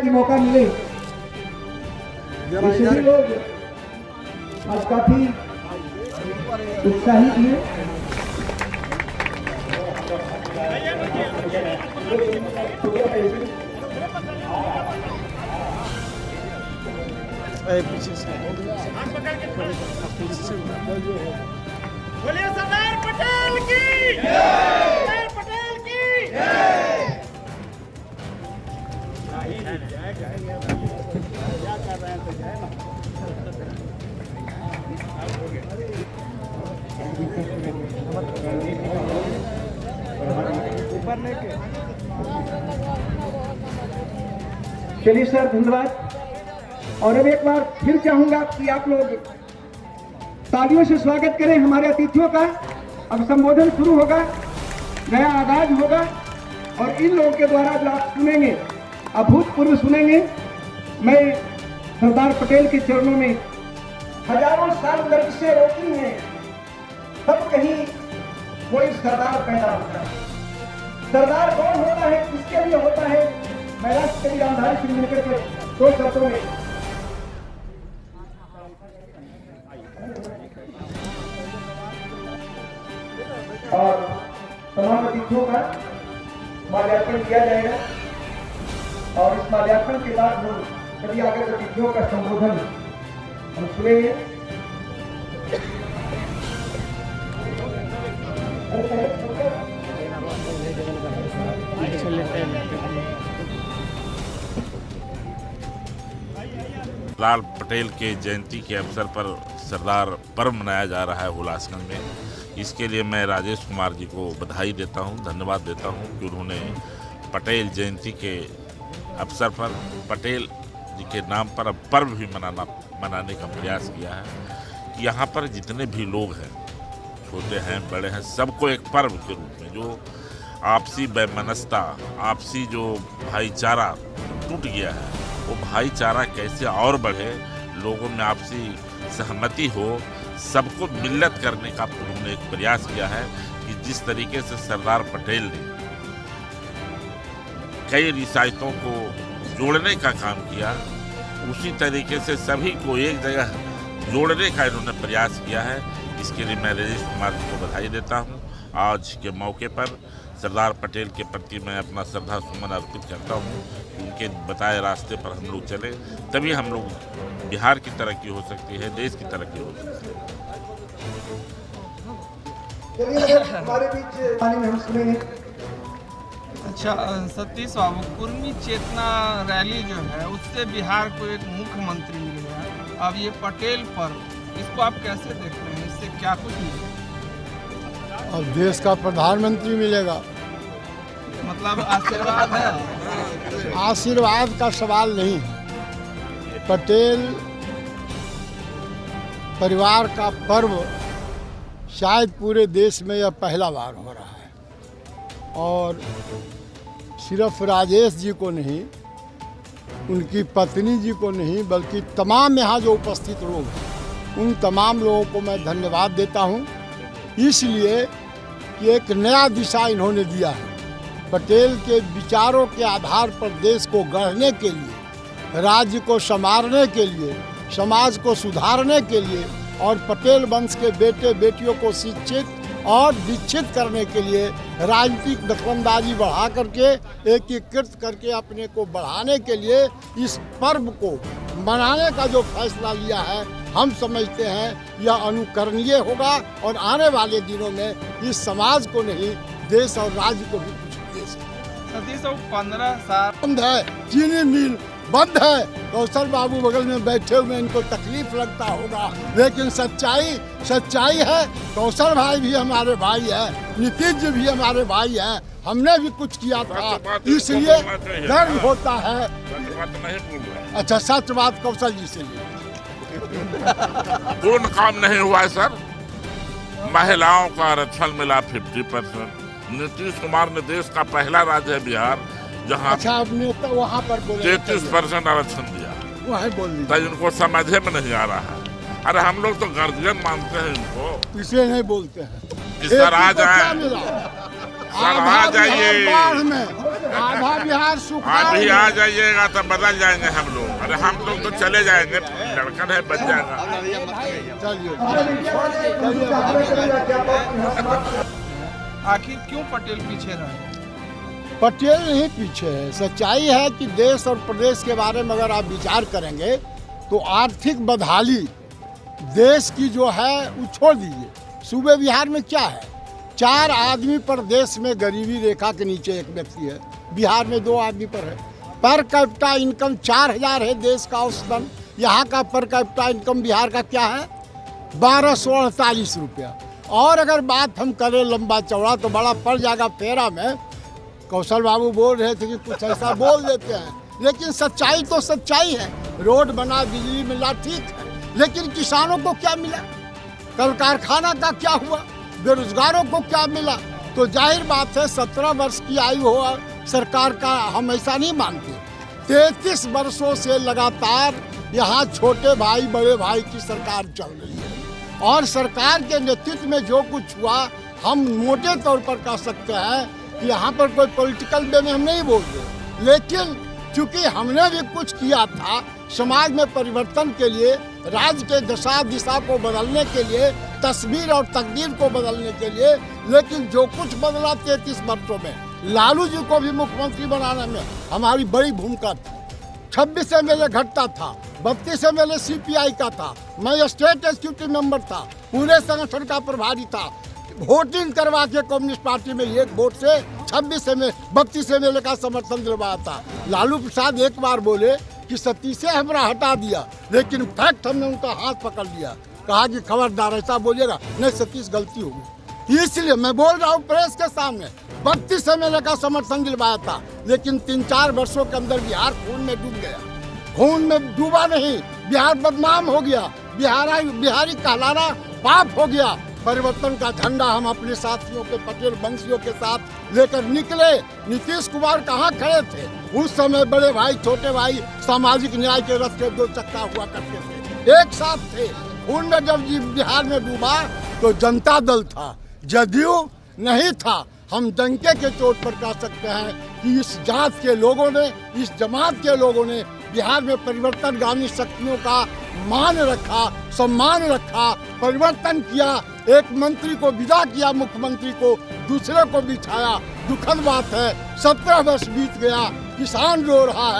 कि मौका मिले। सभी लोग आज काफी उत्साहित हैं। पीछे से बोलिए सरदार पटेल की सरदार पटेल की क्या कर रहे हैं तो जय ना ऊपर लेके। चलिए सर, धन्यवाद। और अब एक बार फिर चाहूंगा कि आप लोग तालियों से स्वागत करें हमारे अतिथियों का। अब संबोधन शुरू होगा, नया आगाज होगा और इन लोगों के द्वारा जो आप सुनेंगे, अभूतपूर्व सुनेंगे। मैं सरदार पटेल के चरणों में हजारों साल दर्द से रोती हैं, तब कहीं कोई सरदार पैदा होता है। सरदार कौन होता है, किसके लिए होता है, मैं राष्ट्रकवि रामधारी सिंह दिनकर के दो शब्दों में और तमाम अतिथियों का माल्यार्पण किया जाएगा। और इस माल्यार्पण के बाद हम सभी आगत अतिथियों का संबोधन हम सुनेंगे। सरदार पटेल के जयंती के अवसर पर सरदार पर्व मनाया जा रहा है हुलासगंज में। इसके लिए मैं राजेश कुमार जी को बधाई देता हूं, धन्यवाद देता हूं कि उन्होंने पटेल जयंती के अवसर पर पटेल जी के नाम पर अब पर्व भी मनाने का प्रयास किया है कि यहाँ पर जितने भी लोग हैं, छोटे हैं बड़े हैं, सबको एक पर्व के रूप में जो आपसी वैमनस्यता, आपसी जो भाईचारा टूट गया है, वो भाईचारा कैसे और बढ़े, लोगों में आपसी सहमति हो, सबको मिल्लत करने का उन्होंने एक प्रयास किया है कि जिस तरीके से सरदार पटेल ने कई रिसायतों को जोड़ने का काम किया, उसी तरीके से सभी को एक जगह जोड़ने का इन्होंने प्रयास किया है। इसके लिए मैं राजेश कुमार जी को बधाई देता हूं। आज के मौके पर सरदार पटेल के प्रति मैं अपना श्रद्धा सुमन अर्पित करता हूं। उनके बताए रास्ते पर हम लोग चले, तभी हम लोग बिहार की तरक्की हो सकती है, देश की तरक्की हो सकती है। हमारे बीच पानी में हम सुनेंगे। अच्छा सतीश बाबू, कुर्मी चेतना रैली जो है उससे बिहार को एक मुख्यमंत्री मिल गया। अब ये पटेल पर्व, इसको आप कैसे देखते हैं, इससे क्या कुछ मिलेगा? अब देश का प्रधानमंत्री मिलेगा। मतलब आशीर्वाद है? आशीर्वाद का सवाल नहीं है। पटेल परिवार का पर्व शायद पूरे देश में यह पहला बार हो रहा है। और सिर्फ राजेश जी को नहीं, उनकी पत्नी जी को नहीं, बल्कि तमाम यहाँ जो उपस्थित लोग हैं, उन तमाम लोगों को मैं धन्यवाद देता हूँ, इसलिए कि एक नया दिशा इन्होंने दिया है। पटेल के विचारों के आधार पर देश को गढ़ने के लिए, राज्य को संवारने के लिए, समाज को सुधारने के लिए और पटेल वंश के बेटे बेटियों को शिक्षित और दीक्षित करने के लिए राजनीतिक दखलंदाजी बढ़ा करके एकीकृत करके अपने को बढ़ाने के लिए इस पर्व को मनाने का जो फैसला लिया है, हम समझते हैं यह अनुकरणीय होगा और आने वाले दिनों में इस समाज को नहीं, देश और राज्य को भी कुछ दे सकते। सतीश बाबू, 15 साल बंद है, चीनी मिल बंद है। कौशल बाबू बगल में बैठे हुए, इनको तकलीफ लगता होगा, लेकिन सच्चाई है। कौशल भाई भी हमारे भाई है, नीतीश जी भी हमारे भाई है, हमने भी कुछ किया था, इसलिए गर्व होता है। अच्छा, सच बात कौशल जी से कौन काम नहीं हुआ है सर? महिलाओं का आरक्षण मिला 50%। नीतीश कुमार ने देश का पहला राज्य है बिहार जहाँ अच्छा आपने तो वहाँ पर बोले 33% आरक्षण दिया, वहाँ बोल तो इनको समझे में नहीं आ रहा है। अरे हम लोग तो गार्जियन मानते हैं इनको, इसे नहीं बोलते हैं। सर आ जाए, सर आ जाइए, आधा बिहार सूखा अभी आ जाइएगा तो बदल जाएंगे हम लोग। अरे हम लोग तो चले जाएंगे, लड़कन है बच जाएगा। चलिए आखिर क्यों पटेल पीछे रहे? पटेल नहीं पीछे है। सच्चाई है कि देश और प्रदेश के बारे में अगर आप विचार करेंगे तो आर्थिक बदहाली देश की जो है वो छोड़ दीजिए। सूबे बिहार में क्या है, 4 आदमी पर देश में गरीबी रेखा के नीचे एक व्यक्ति है, बिहार में 2 आदमी पर है। पर कैपिटा इनकम 4000 है देश का औसतन, यहाँ का पर कैपिटा इनकम बिहार का क्या है 1248 रुपया। और अगर बात हम करें लंबा चौड़ा तो बड़ा पड़ जाएगा फेरा में। कौशल बाबू बोल रहे थे कि कुछ ऐसा बोल देते हैं, लेकिन सच्चाई तो सच्चाई है। रोड बना, बिजली मिला, ठीक है, लेकिन किसानों को क्या मिला, कल कारखाना का क्या हुआ, बेरोजगारों को क्या मिला? तो जाहिर बात है 17 वर्ष की आयु हो सरकार का हम ऐसा नहीं मानते। 33 वर्षों से लगातार यहाँ छोटे भाई बड़े भाई की सरकार चल रही है और सरकार के नेतृत्व में जो कुछ हुआ हम मोटे तौर पर कह सकते हैं कि यहाँ पर कोई पॉलिटिकल वे में हम नहीं बोल रहे, लेकिन चूंकि हमने भी कुछ किया था समाज में परिवर्तन के लिए, राज्य के दशा दिशा को बदलने के लिए, तस्वीर और तकदीर को बदलने के लिए, लेकिन जो कुछ बदला 33 वर्षों में, लालू जी को भी मुख्यमंत्री बनाने में हमारी बड़ी भूमिका थी। 26 MLA घटता था, 32 MLA CPI का था, मैं स्टेट एग्जीक्यूटिव मेंबर था, पूरे संगठन का प्रभारी था। वोटिंग करवा के कम्युनिस्ट पार्टी में एक वोट से 32 MLA का समर्थन दिलवाया था। लालू प्रसाद एक बार बोले कि सतीश हमरा हटा दिया, लेकिन फैक्ट हमने उनका हाथ पकड़ लिया, कहा कि खबरदार ऐसा बोलिएगा नहीं, सतीश गलती होगी। इसलिए मैं बोल रहा हूँ प्रेस के सामने, 32 MLA का समर्थन दिलवाया था, लेकिन 3-4 वर्षों के अंदर बिहार खून में डूब गया। खून में डूबा नहीं, बिहार बदनाम हो गया, बिहारी कहलाना पाप हो गया। परिवर्तन का झंडा हम अपने साथियों के पटेल वंशियों के साथ लेकर निकले। नीतीश कुमार कहाँ खड़े थे उस समय? बड़े भाई छोटे भाई सामाजिक न्याय के रथ के 2 चक्का हुआ करते थे, एक साथ थे। खून में जब बिहार में डूबा तो जनता दल था, जदयू नहीं था। हम डंके के चोट पर कह सकते हैं कि इस जात के लोगों ने, इस जमात के लोगों ने बिहार में परिवर्तनगामी शक्तियों का मान रखा, सम्मान रखा, परिवर्तन किया। एक मंत्री को विदा किया, मुख्यमंत्री को दूसरे को बिठाया। दुखद बात है 17 वर्ष बीत गया, किसान रो रहा है।